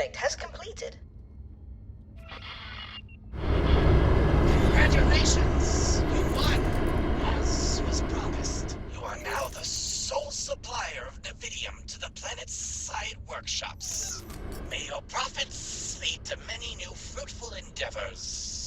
project has completed. Congratulations! You won! As was promised, you are now the sole supplier of Nevidium to the planet's side workshops. May your profits lead to many new fruitful endeavors.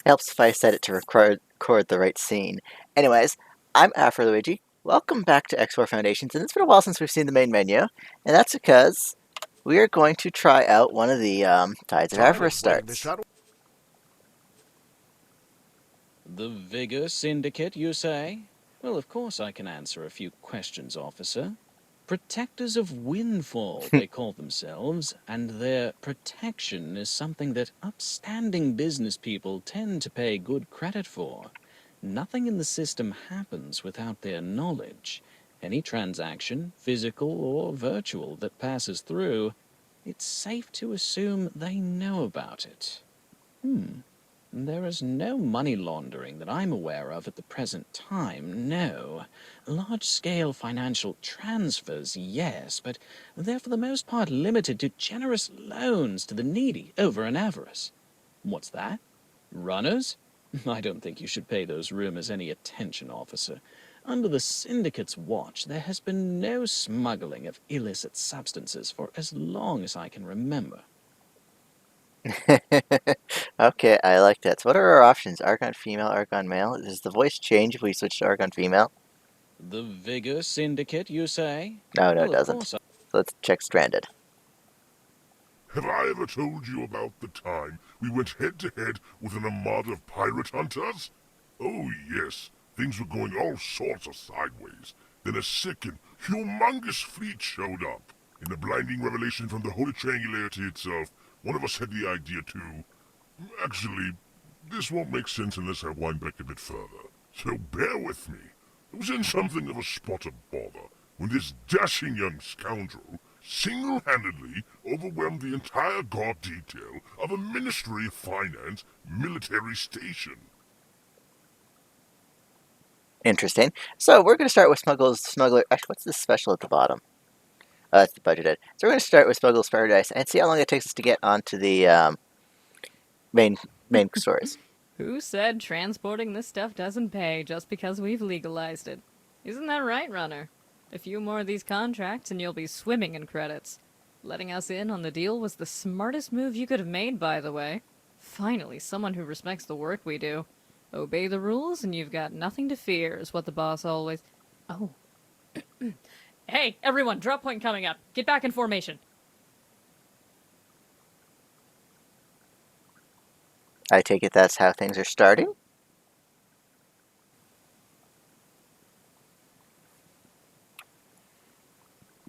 Helps if I set it to record the right scene. Anyways, I'm Afro Luigi. Welcome back to X4 Foundations, and it's been a while since we've seen the main menu, and that's because we are going to try out one of the Tides of Avarice starts. The Vigor Syndicate, you say? Well, of course I can answer a few questions, officer. Protectors of Windfall, they call themselves, and their protection is something that upstanding business people tend to pay good credit for. Nothing in the system happens without their knowledge. Any transaction, physical or virtual, that passes through, it's safe to assume they know about it. There is no money laundering that I'm aware of at the present time, no. Large-scale financial transfers, yes, but they're for the most part limited to generous loans to the needy over in Avarice. What's that? Runners? I don't think you should pay those rumors any attention, officer. Under the Syndicate's watch, there has been no smuggling of illicit substances for as long as I can remember. Okay, I like that. So what are our options? Argon female, Argon male? Does the voice change if we switch to Argon female? The Vigor Syndicate, you say? No, it Well, of doesn't. course So let's check Stranded. Have I ever told you about the time we went head-to-head with an armada of pirate hunters? Oh yes, things were going all sorts of sideways. Then a sick and humongous fleet showed up. In the blinding revelation from the Holy Triangularity itself, one of us had the idea to... Actually, this won't make sense unless I wind back a bit further. So bear with me. It was in something of a spot of bother when this dashing young scoundrel single-handedly overwhelmed the entire guard detail of a Ministry of Finance military station. Interesting. So we're going to start with Smuggler... Actually, what's this special at the bottom? Oh, that's the budgeted. So we're going to start with Smuggler's Paradise and see how long it takes us to get onto the main stories. Who said transporting this stuff doesn't pay just because we've legalized it? Isn't that right, Runner? A few more of these contracts and you'll be swimming in credits. Letting us in on the deal was the smartest move you could have made, by the way. Finally, someone who respects the work we do. Obey the rules and you've got nothing to fear, is what the boss always... Oh. Hey, everyone, drop point coming up. Get back in formation. I take it that's how things are starting?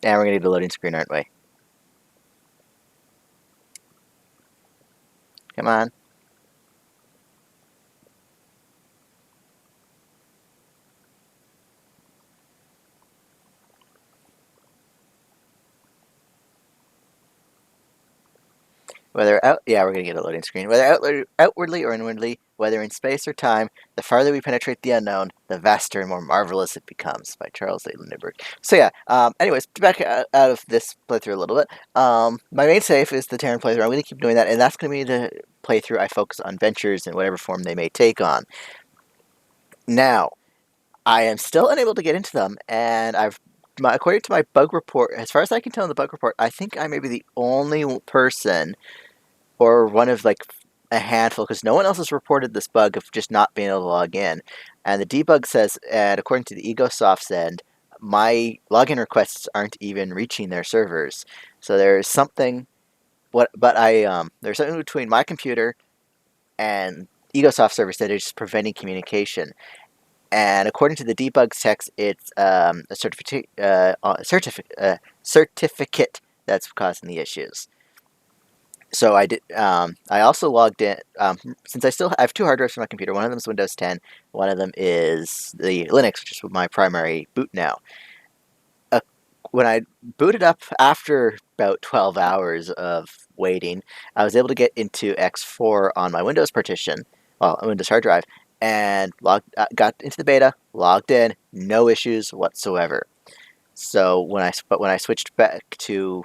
And we're going to need a loading screen, aren't we? Come on. Whether we're going to get a loading screen. Whether outwardly or inwardly, whether in space or time, the farther we penetrate the unknown, the vaster and more marvelous it becomes, by Charles A. Lindbergh. So yeah, anyways, back out of this playthrough a little bit. My main save is the Terran playthrough. I'm going to keep doing that, and that's going to be the playthrough I focus on ventures in whatever form they may take on. Now, I am still unable to get into them, and according to my bug report, as far as I can tell in the bug report, I think I may be the only person, or one of like a handful, because no one else has reported this bug of just not being able to log in. And the debug says, and according to the Egosoft's end, my login requests aren't even reaching their servers. So there's something. There's something between my computer and Egosoft servers that is just preventing communication. And according to the debug text, it's a certificate that's causing the issues. So I did. I also logged in since I have two hard drives for my computer. One of them is Windows 10. One of them is the Linux, which is my primary boot now. When I booted up after about 12 hours of waiting, I was able to get into X4 on my Windows partition, Windows hard drive, and got into the beta, logged in, no issues whatsoever. So when I switched back to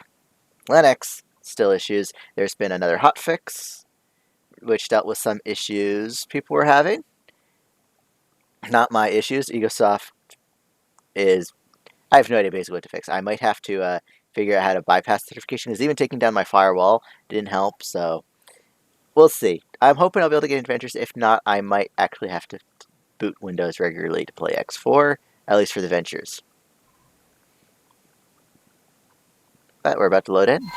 Linux, still issues. There's been another hotfix, which dealt with some issues people were having. Not my issues. Egosoft I have no idea basically what to fix. I might have to figure out how to bypass certification. Because even taking down my firewall didn't help, so we'll see. I'm hoping I'll be able to get into Ventures. If not, I might actually have to boot Windows regularly to play X4, at least for the Ventures. But we're about to load in.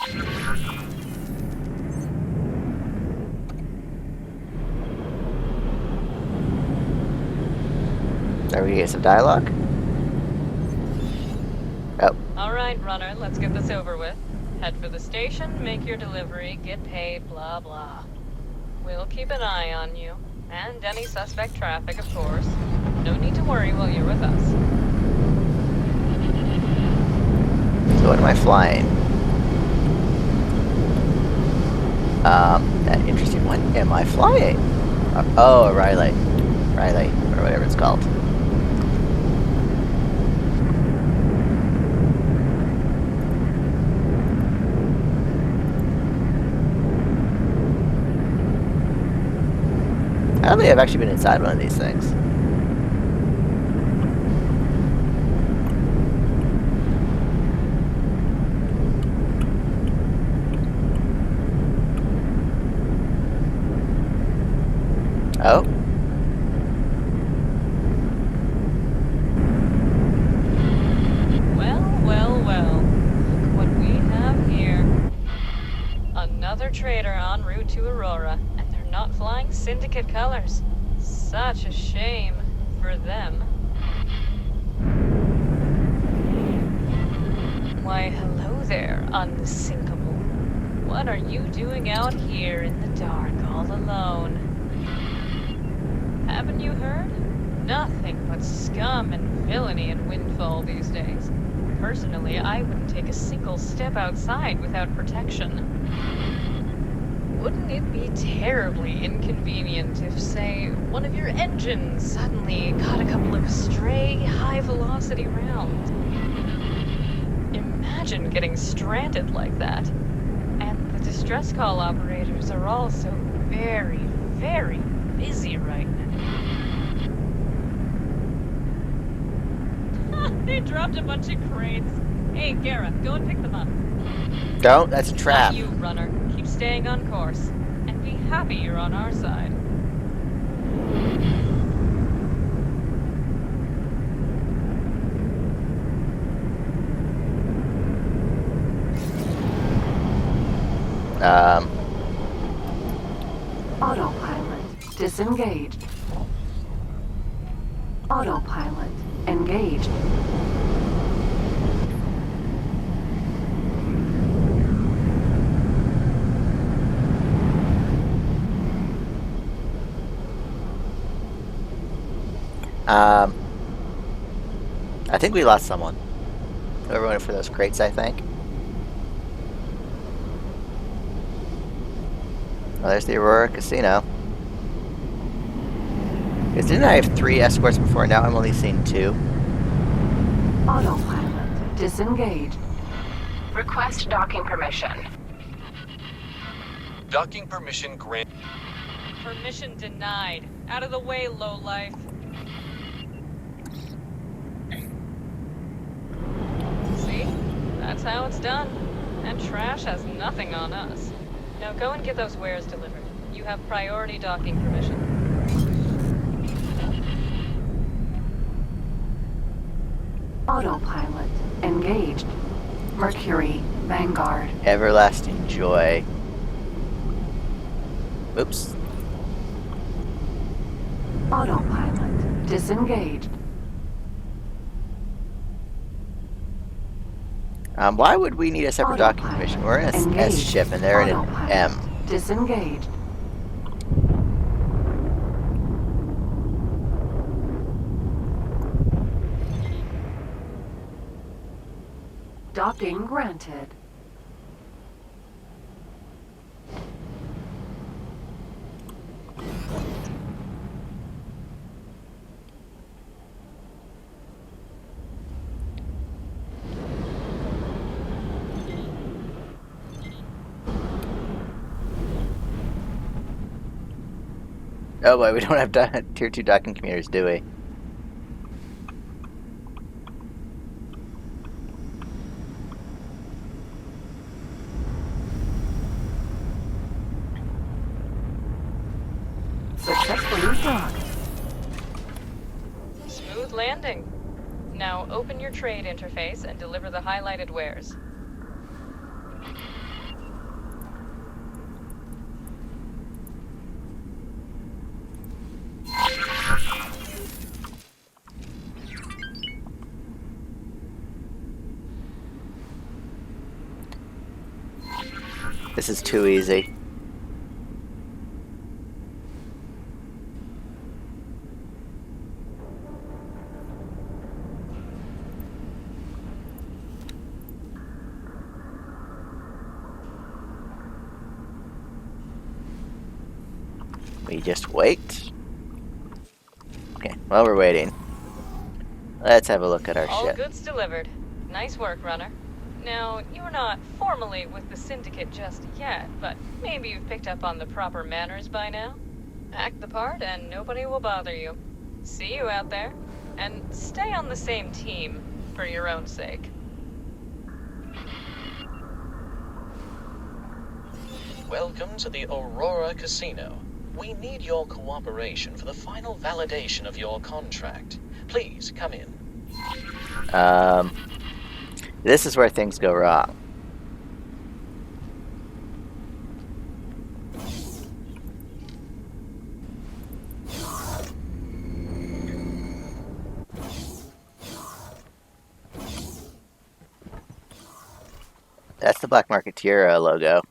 Are we get some dialogue? Oh. Alright, runner, let's get this over with. Head for the station, make your delivery, get paid, blah blah. We'll keep an eye on you. And any suspect traffic, of course. No need to worry while you're with us. So what am I flying? That interesting one. Am I flying? Oh, a Riley, or whatever it's called. I don't think I've actually been inside one of these things. Oh. Well. Look what we have here. Another trader en route to Aurora, and they're not flying Syndicate colors. Such a shame for them. Why, hello there, unsinkable. What are you doing out here in the dark all alone? Haven't you heard? Nothing but scum and villainy at Windfall these days. Personally, I wouldn't take a single step outside without protection. Wouldn't it be terribly inconvenient if, say, one of your engines suddenly caught a couple of stray, high-velocity rounds? Imagine getting stranded like that. And the distress call operators are all so very, very busy right now. They dropped a bunch of crates. Hey, Gareth, go and pick them up. Don't, that's a trap. Not you, runner. Keep staying on course. And be happy you're on our side. Autopilot disengaged. Autopilot engaged. I think we lost someone. Whoever went for those crates, I think. Oh, there's the Aurora Casino. Because didn't I have 3 escorts before? Now I'm only seeing 2. Autopilot disengaged. Request docking permission. Docking permission granted. Permission denied. Out of the way, lowlife. See? That's how it's done. And trash has nothing on us. Now go and get those wares delivered. You have priority docking permission. Autopilot engaged. Mercury Vanguard. Everlasting joy. Oops. Autopilot disengaged. Why would we need a separate docking Autopilot permission? We're in a S engaged. ship and they're in an Autopilot M. disengaged. Docking granted. Oh boy, we don't have tier 2 docking commuters, do we? Successfully docked. Smooth landing. Now open your trade interface and deliver the highlighted wares. This is too easy. We just wait. Okay, while we're waiting, let's have a look at our All ship. goods delivered. Nice work, runner. Now, you're not formally with the Syndicate just yet, but maybe you've picked up on the proper manners by now. Act the part and nobody will bother you. See you out there. And stay on the same team, for your own sake. Welcome to the Aurora Casino. We need your cooperation for the final validation of your contract. Please come in. This is where things go wrong. That's the Black Marketeer logo.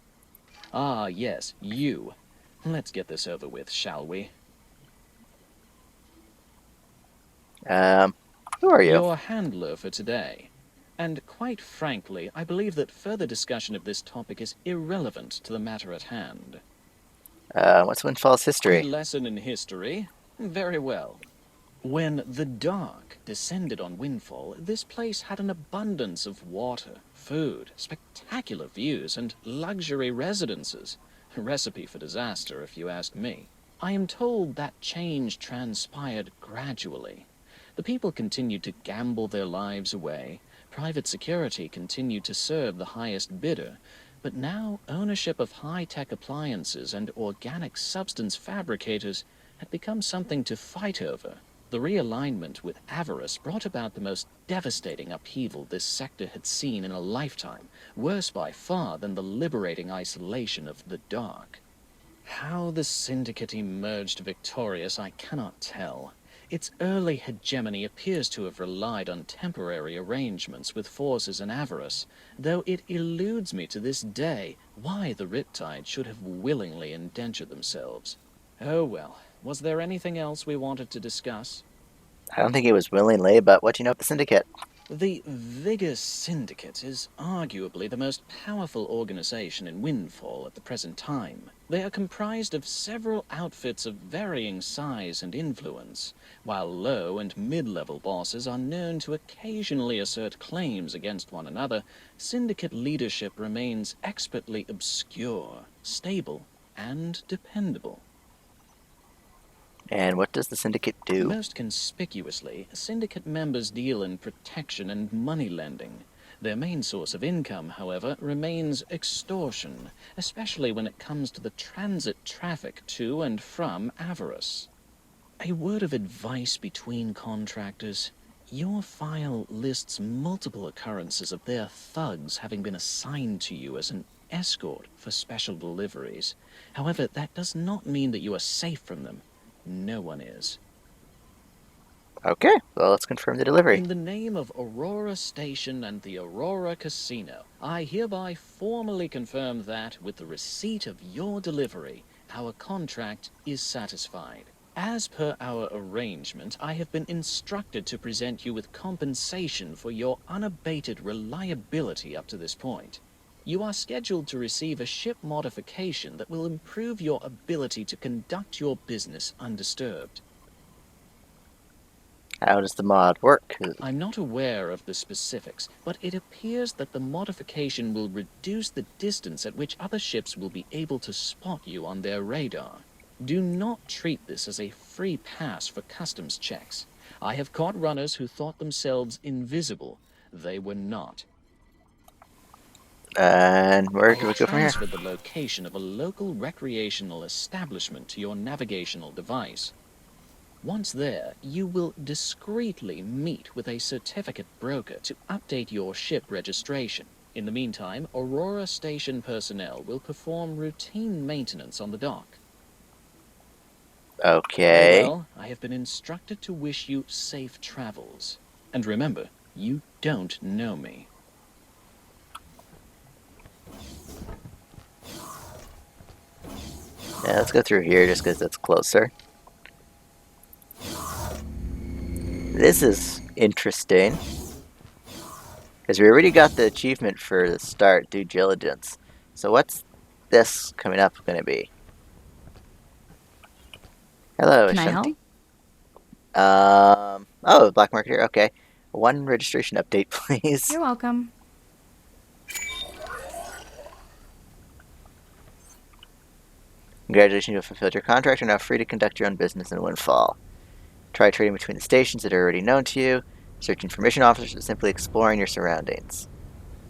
Ah, yes, you. Let's get this over with, shall we? Who are you? Your handler for today. And quite frankly, I believe that further discussion of this topic is irrelevant to the matter at hand. What's Windfall's A history? lesson in history? Very well. When the Dark descended on Windfall, this place had an abundance of water, food, spectacular views, and luxury residences. A recipe for disaster, if you ask me. I am told that change transpired gradually. The people continued to gamble their lives away. Private security continued to serve the highest bidder. But now ownership of high-tech appliances and organic substance fabricators had become something to fight over. The realignment with Avarice brought about the most devastating upheaval this sector had seen in a lifetime, worse by far than the liberating isolation of the Dark. How the Syndicate emerged victorious, I cannot tell. Its early hegemony appears to have relied on temporary arrangements with forces in Avarice, though it eludes me to this day why the Riptide should have willingly indentured themselves. Oh well, was there anything else we wanted to discuss? I don't think it was willingly, but what do you know of the Syndicate? The Vigor Syndicate is arguably the most powerful organization in Windfall at the present time. They are comprised of several outfits of varying size and influence, while low and mid-level bosses are known to occasionally assert claims against one another. Syndicate leadership remains expertly obscure, stable, and dependable. And what does the Syndicate do? Most conspicuously, Syndicate members deal in protection and money lending. Their main source of income, however, remains extortion, especially when it comes to the transit traffic to and from Avarice. A word of advice between contractors. Your file lists multiple occurrences of their thugs having been assigned to you as an escort for special deliveries. However, that does not mean that you are safe from them. No one is. Okay, well, let's confirm the delivery. In the name of Aurora Station and the Aurora Casino, I hereby formally confirm that, with the receipt of your delivery, our contract is satisfied. As per our arrangement, I have been instructed to present you with compensation for your unabated reliability up to this point. You are scheduled to receive a ship modification that will improve your ability to conduct your business undisturbed. How does the mod work? I'm not aware of the specifics, but it appears that the modification will reduce the distance at which other ships will be able to spot you on their radar. Do not treat this as a free pass for customs checks. I have caught runners who thought themselves invisible. They were not. And where I do we have go from here? transferred the location of a local recreational establishment to your navigational device. Once there, you will discreetly meet with a certificate broker to update your ship registration. In the meantime, Aurora Station personnel will perform routine maintenance on the dock. Okay. Very well, I have been instructed to wish you safe travels. And remember, you don't know me. Yeah, let's go through here just because it's closer. This is interesting. Because we already got the achievement for the start, due diligence. So what's this coming up going to be? Hello, Can I help? Ashanti. Oh, black market here. Okay. One registration update, please. You're welcome. Congratulations, you have fulfilled your contract. You're now free to conduct your own business in Windfall. Try trading between the stations that are already known to you, searching for mission officers, or simply exploring your surroundings.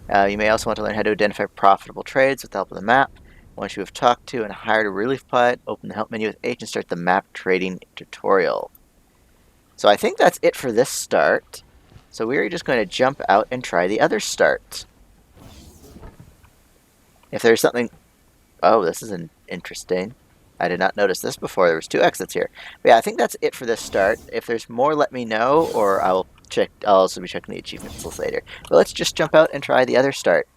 You may also want to learn how to identify profitable trades with the help of the map. Once you have talked to and hired a relief pilot, open the help menu with H and start the map trading tutorial. So I think that's it for this start. So we're just going to jump out and try the other start. If there's something... Oh, this is interesting. I did not notice this before. There was 2 exits here. But yeah, I think that's it for this start. If there's more, let me know, or I'll also be checking the achievements later. But let's just jump out and try the other start.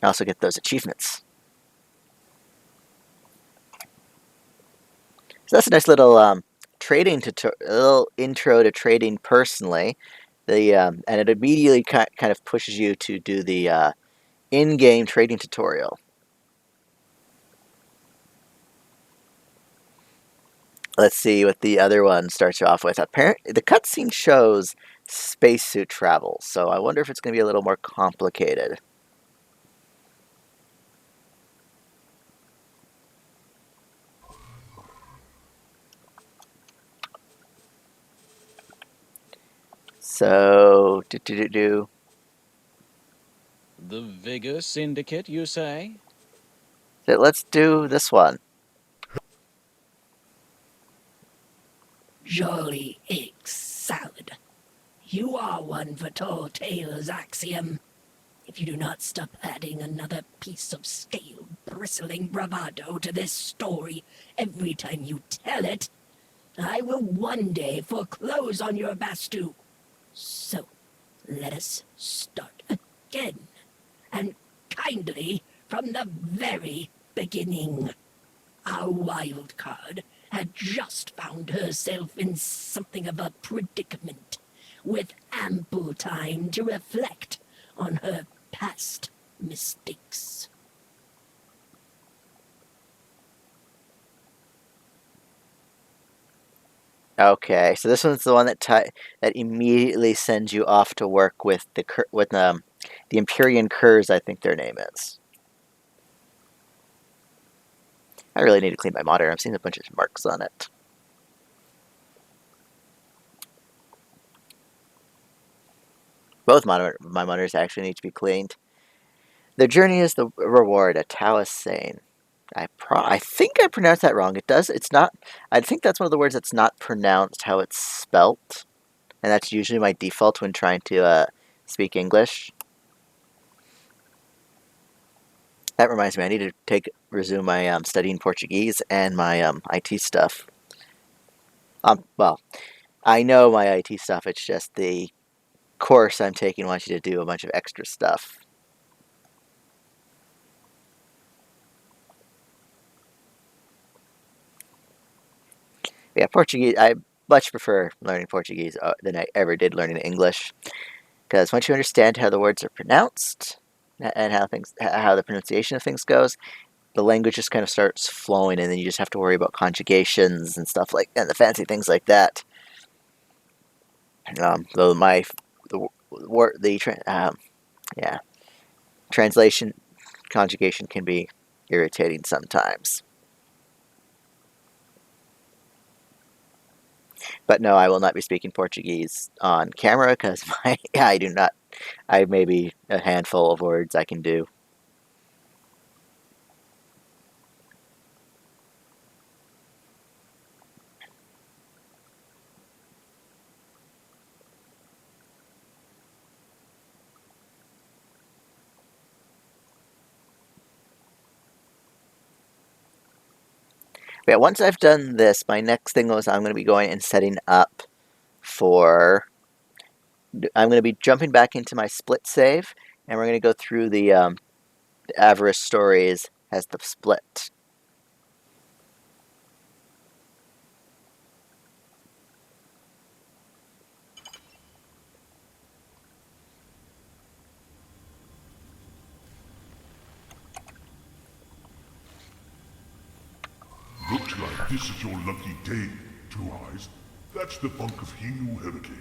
I also get those achievements. So that's a nice little trading little intro to trading personally. And it immediately kind of pushes you to do the in-game trading tutorial. Let's see what the other one starts you off with. Apparently, the cutscene shows spacesuit travel, so I wonder if it's going to be a little more complicated. So, The Vigor Syndicate, you say? Let's do this one. Jolly egg salad. You are one for tall tales, Axiom. If you do not stop adding another piece of scale-bristling bravado to this story every time you tell it, I will one day foreclose on your Bastu. So, let us start again, and kindly from the very beginning. Our wild card had just found herself in something of a predicament, with ample time to reflect on her past mistakes. Okay, so this one's the one that immediately sends you off to work with the Empyrean Curs, I think their name is. I really need to clean my monitor. I'm seeing a bunch of marks on it. Both my monitors actually need to be cleaned. The journey is the reward, a Taoist saying. I think I pronounced that wrong. It's not, I think that's one of the words that's not pronounced how it's spelt. And that's usually my default when trying to speak English. That reminds me, I need to resume my studying Portuguese and my IT stuff. Well, I know my IT stuff, it's just the course I'm taking wants you to do a bunch of extra stuff. Yeah, Portuguese, I much prefer learning Portuguese than I ever did learning English. Because once you understand how the words are pronounced, and how the pronunciation of things goes, the language just kind of starts flowing, and then you just have to worry about conjugations and stuff and the fancy things like that. Though translation conjugation can be irritating sometimes. But no, I will not be speaking Portuguese on camera because I do not. I maybe a handful of words I can do. Yeah, once I've done this, my next thing was I'm going to be going and setting up for... I'm going to be jumping back into my split save, and we're going to go through the Avarice stories as the split. Looks like this is your lucky day, Two Eyes. That's the bunk of Hinu Hurricane,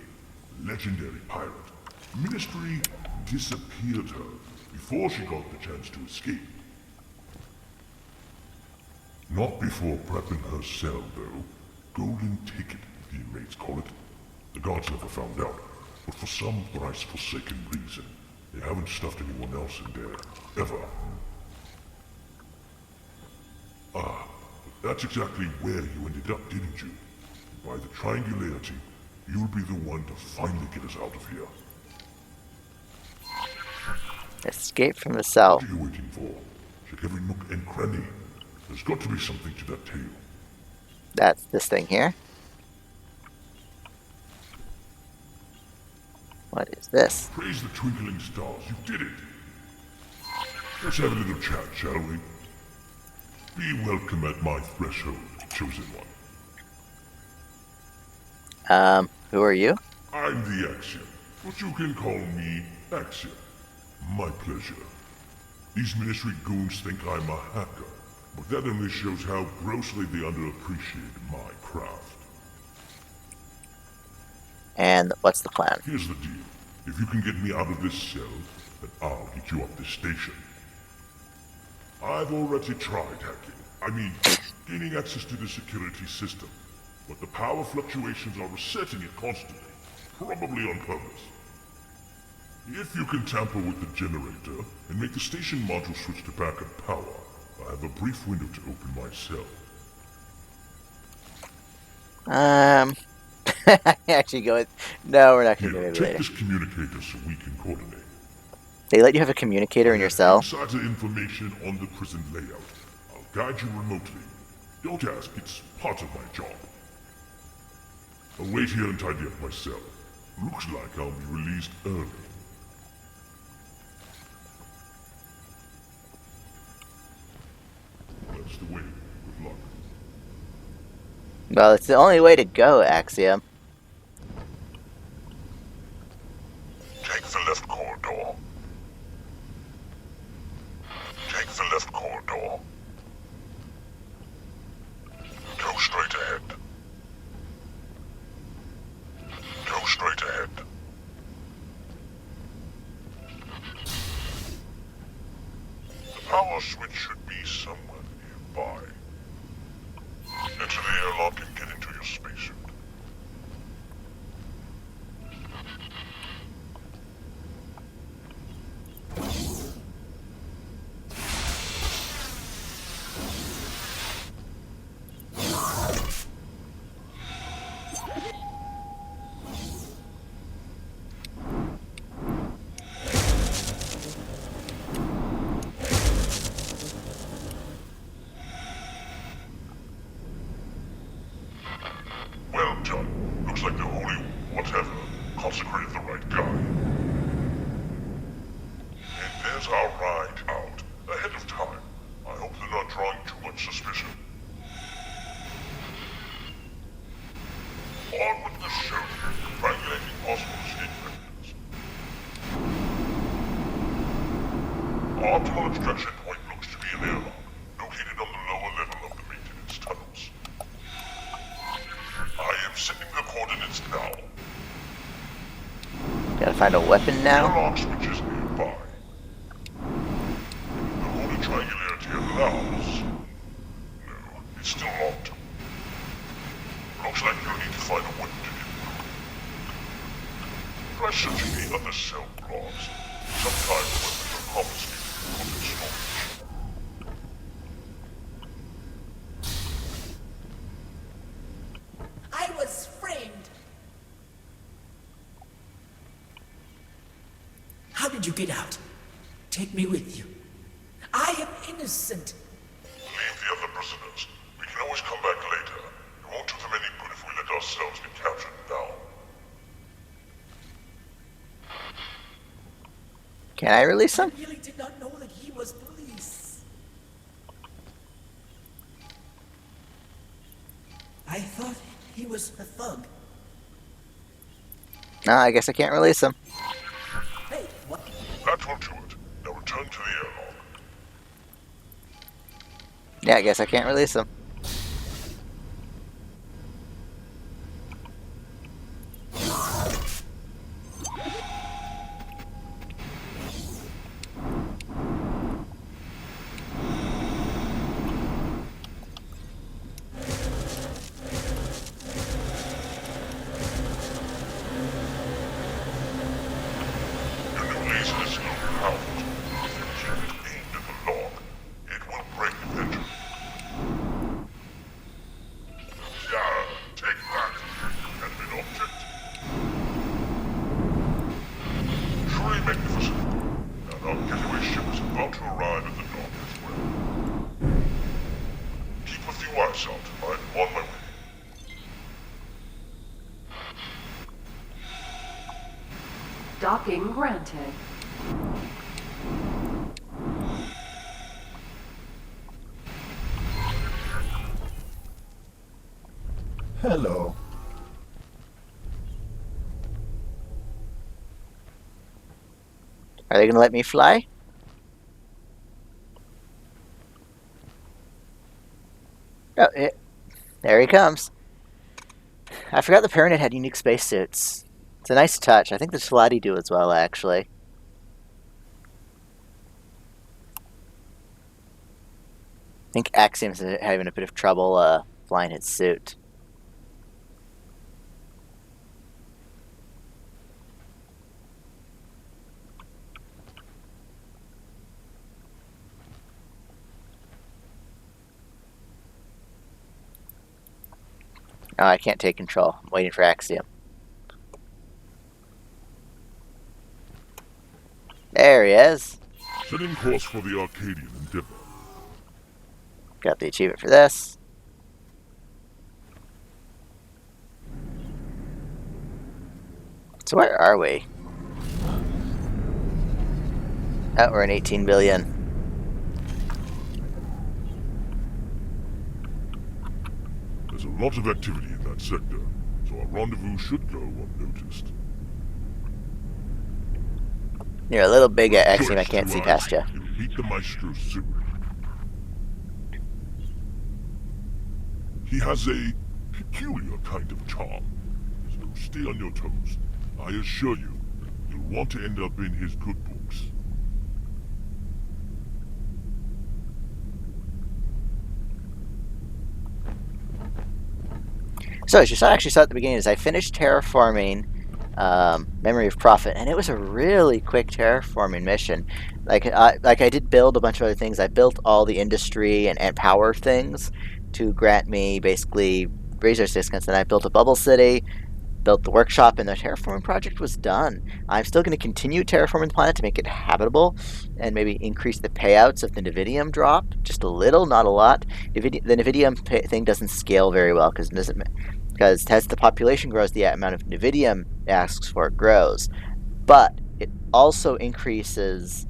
legendary pirate. Ministry disappeared her before she got the chance to escape. Not before prepping her cell, though. Golden ticket, the inmates call it. The guards never found out, but for some thrice-forsaken reason, they haven't stuffed anyone else in there, ever. Ah, that's exactly where you ended up, didn't you? By the triangularity, you'll be the one to finally get us out of here. Escape from the cell. What are you waiting for? Check every nook and cranny. There's got to be something to that tale. That's this thing here. What is this? Praise the twinkling stars, you did it! Let's have a little chat, shall we? Be welcome at my threshold, chosen one. Who are you? I'm the Axiom, but you can call me Axiom. My pleasure. These Ministry goons think I'm a hacker, but that only shows how grossly they underappreciate my craft. And what's the plan? Here's the deal. If you can get me out of this cell, then I'll get you up this station. I've already tried hacking. Gaining access to the security system. But the power fluctuations are resetting it constantly. Probably on purpose. If you can tamper with the generator and make the station module switch to backup power, I have a brief window to open my cell. Actually go with... No, we're not going to do Here, it take later. this communicator so we can coordinate. They let you have a communicator in your cell? Insider information on the prison layout. I'll guide you remotely. Don't ask, it's part of my job. I'll wait here and tidy up my cell. Looks like I'll be released early. That's the way. Good luck. Well, it's the only way to go, Axiom. Take the left corridor. Take the left corridor. Go straight ahead. Go straight ahead. The power switch should be somewhere nearby. Enter the airlock and get into your spacesuit. Well done. Looks like the holy whatever consecrated the right guy. And there's our ride out. Ahead of time. I hope they're not drawing too much suspicion. On with the show, triangulating possible escape vectors. Our optimal extraction point looks to be an airlock, located on the lower level of the maintenance tunnels. I am sending the coordinates now. Gotta find a weapon now. Airlock switch is nearby. The holy triangularity allows. No, it's still locked. Looks like you'll need to find a weapon to get through. Try searching the other cell blocks. Sometimes weapons are confiscated and put in storage. I was framed. How did you get out? Take me with you. I am innocent. Leave the other prisoners. We can always come back later. It won't do them any good if we let ourselves get captured now. Can I release I him? really did not know that he was police. I thought he was a thug. No, I guess I can't release him. Hey, what? That will do it. Now return to the airlock. Yeah, I guess I can't release him. Your new laser is overpowered. If you keep it aimed at the lock, it will break eventually. Yeah, take that. An object. Truly magnificent. And our getaway ship is about to arrive at the dock as well. Keep a few eyes out. I'm on my way. Docking granted. Hello. Are they gonna let me fly? Oh, there he comes. I forgot the Pyramid had unique spacesuits. It's a nice touch. I think the Shalati do as well, actually. I think Axiom's having a bit of trouble flying his suit. Oh, I can't take control. I'm waiting for Axiom. There he is. Setting course for the Arcadian endeavor. Got the achievement for this. So where are we? Oh, we're in 18 billion. The There's a lot of activity in that sector, so our rendezvous should go unnoticed. You're a little big at Axiom, I Choice, can't see Two past you. Eyes. You'll meet the Maestro soon. He has a peculiar kind of charm, so stay on your toes. I assure you, you'll want to end up in his good books. So, as you actually saw at the beginning, is I finished terraforming Memory of Prophet, and it was a really quick terraforming mission. Like I did build a bunch of other things. I built all the industry and power things to grant me basically resource discounts. And I built a bubble city, built the workshop, and the terraforming project was done. I'm still going to continue terraforming the planet to make it habitable, and maybe increase the payouts if the Nevidium drop just a little, not a lot. The Nevidium thing doesn't scale very well because as the population grows, the amount of Nevidium it asks for grows. But it also increases.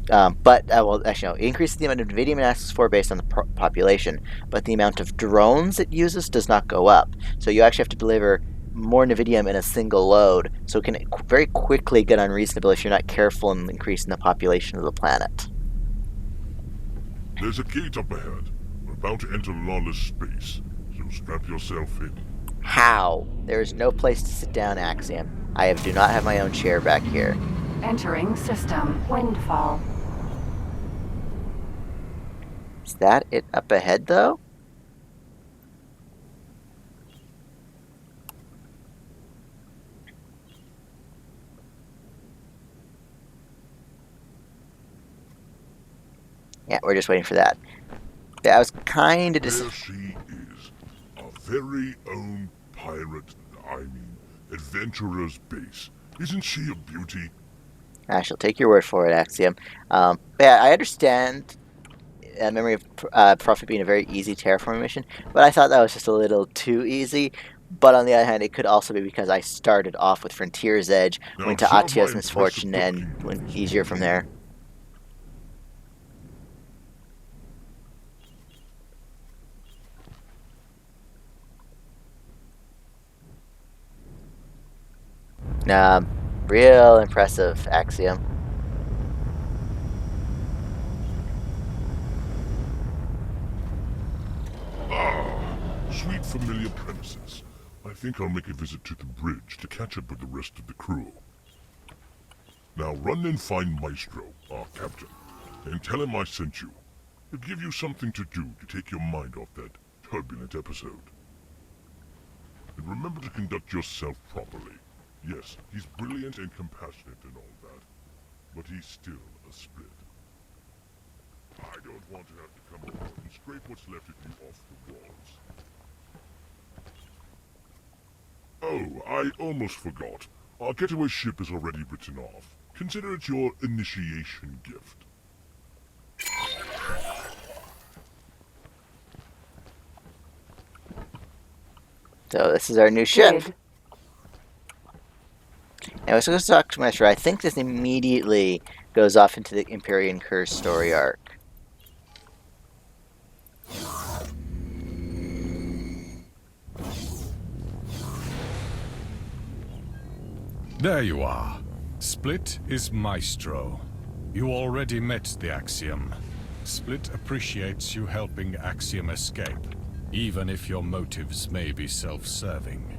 Increases the amount of Nevidium it asks for based on the population, but the amount of drones it uses does not go up. So you actually have to deliver more Nevidium in a single load, so it can very quickly get unreasonable if you're not careful in increasing the population of the planet. There's a gate up ahead. We're about to enter lawless space, so strap yourself in. How? There is no place to sit down, Axiom. I do not have my own chair back here. Entering system. Windfall. Is that it up ahead, though? Yeah, we're just waiting for that. Yeah, I was kind of There she is. Our very own pirate, adventurer's base. Isn't she a beauty? I shall take your word for it, Axiom. Yeah, I understand Memory of Prophet being a very easy terraforming mission, but I thought that was just a little too easy. But on the other hand, it could also be because I started off with Frontier's Edge, Now went to observe my Atia's Misfortune, impressive and cooking. went easier from there. Real impressive, Axiom. Sweet familiar premises. I think I'll make a visit to the bridge to catch up with the rest of the crew. Now run and find Maestro, our captain, and tell him I sent you. He'll give you something to do to take your mind off that turbulent episode. And remember to conduct yourself properly. Yes, he's brilliant and compassionate and all that, but he's still a split. I don't want to have to come over and scrape what's left of you off the walls. Oh, I almost forgot. Our getaway ship is already written off. Consider it your initiation gift. So this is our new ship. Grid. And so let's talk to Maestro. I think this immediately goes off into the Empyrean Curse story arc. There you are. Split is Maestro. You already met the Axiom. Split appreciates you helping Axiom escape, even if your motives may be self-serving.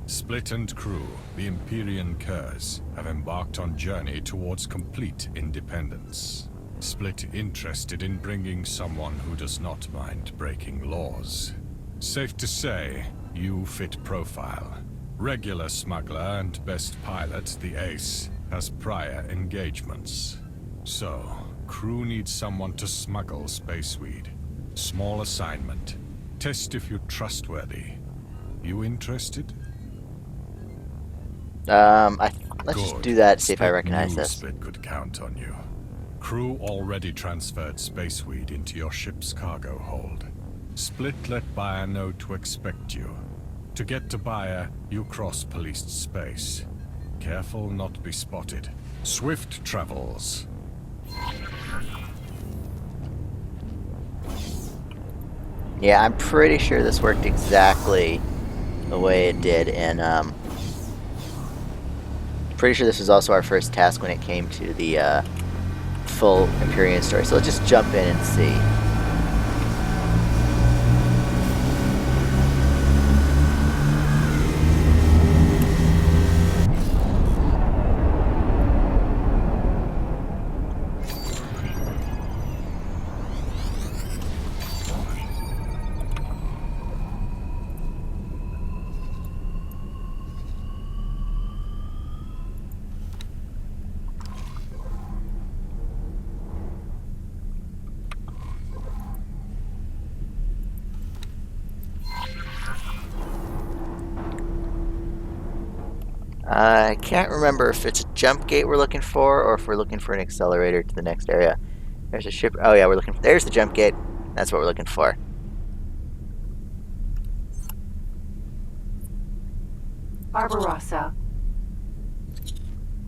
Split and crew, the Empyrean Curse, have embarked on journey towards complete independence. Split interested in bringing someone who does not mind breaking laws. Safe to say, you fit profile. Regular smuggler and best pilot, the Ace, has prior engagements. So, crew needs someone to smuggle spaceweed. Small assignment. Test if you're trustworthy. You interested? Let's just do that, see if I Split recognize knew this. Split could count on you. Crew already transferred spaceweed into your ship's cargo hold. Split let Buyer know to expect you. To get to Buyer, you cross policed space. Careful not be spotted. Swift travels. Yeah, I'm pretty sure this worked exactly the way it did in, pretty sure this was also our first task when it came to the, full Empyrean story. So let's just jump in and see. I can't remember if it's a jump gate we're looking for or if we're looking for an accelerator to the next area. There's a ship. Oh yeah, we're looking. There's the jump gate. That's what we're looking for. Barbarossa.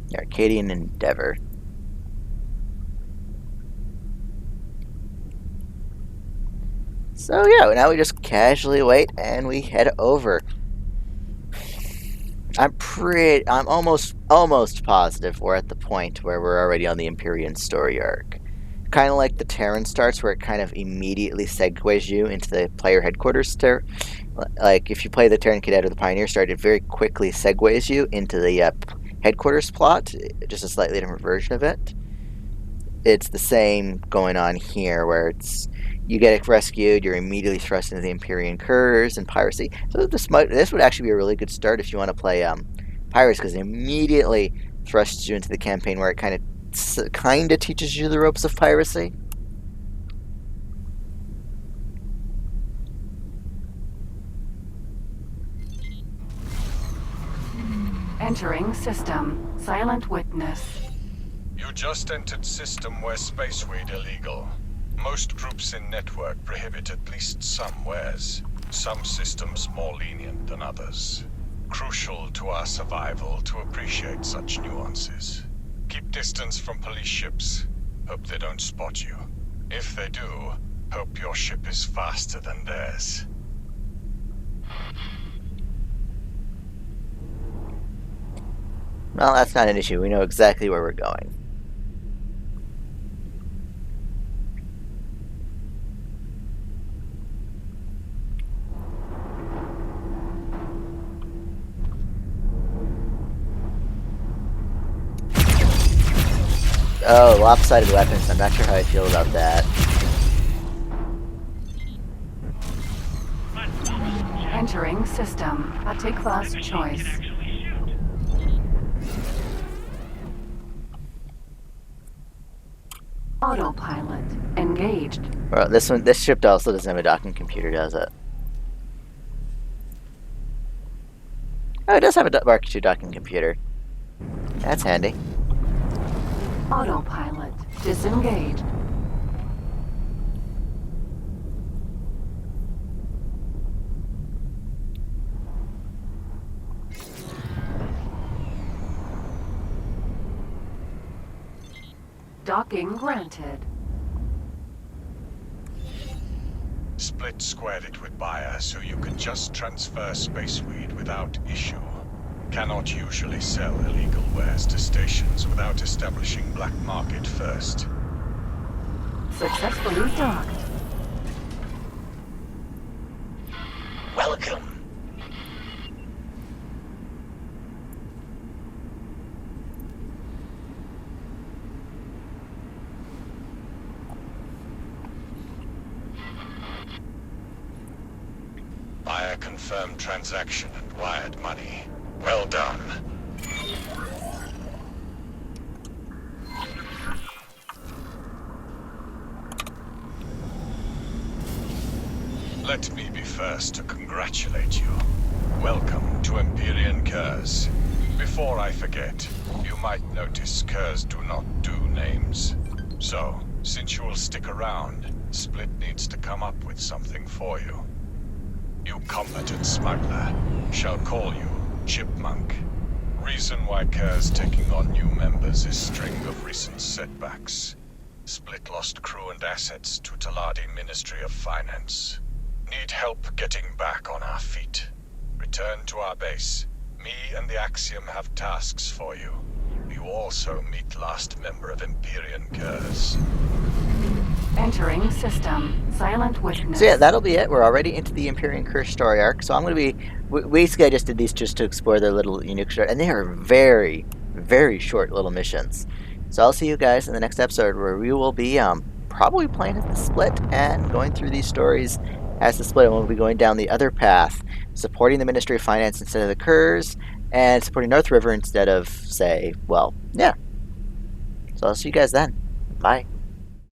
The Arcadian Endeavor. So yeah, now we just casually wait and we head over. I'm almost positive we're at the point where we're already on the Empyrean story arc. Kind of like the Terran starts, where it kind of immediately segues you into the player headquarters. Like if you play the Terran Cadet or the Pioneer start, it very quickly segues you into the headquarters plot, just a slightly different version of it. It's the same going on here, where it's you get rescued, you're immediately thrust into the Empyrean Curse and piracy. So this would actually be a really good start if you want to play Pirates, because it immediately thrusts you into the campaign where it kind of teaches you the ropes of piracy. Entering system. Silent witness. You just entered system where space weed illegal. Most groups in network prohibit at least some wares. Some systems more lenient than others. Crucial to our survival to appreciate such nuances. Keep distance from police ships. Hope they don't spot you. If they do, hope your ship is faster than theirs. Well, that's not an issue. We know exactly where we're going. Oh, lopsided weapons. I'm not sure how I feel about that. Entering system. A take-class choice. Autopilot. Engaged. Well, this ship also doesn't have a docking computer, does it? Oh, it does have a Mark II docking computer. That's handy. Autopilot. Disengaged. Docking granted. Split squared it with buyer so you can just transfer space weed without issue. Cannot usually sell illegal wares to stations without establishing black market first. Successfully docked. Welcome. Buyer confirmed transaction and wired money. Well done. Let me be first to congratulate you. Welcome to Empyrean Curse. Before I forget, you might notice Curse do not do names. So, since you will stick around, Split needs to come up with something for you. You competent smuggler shall call you Chipmunk. Reason why Curse taking on new members is string of recent setbacks. Split lost crew and assets to Taladi Ministry of Finance. Need help getting back on our feet. Return to our base. Me and the Axiom have tasks for you. You also meet last member of Empyrean Curse. Entering system. Silent witness. So yeah, that'll be it. We're already into the Empyrean Curse story arc. So I'm going to be... Basically, I just did these just to explore their little unique story. And they are very, very short little missions. So I'll see you guys in the next episode where we will be probably playing as the Split and going through these stories as the Split. And we'll be going down the other path, supporting the Ministry of Finance instead of the Curse, and supporting North River instead of, say, well, yeah. So I'll see you guys then. Bye.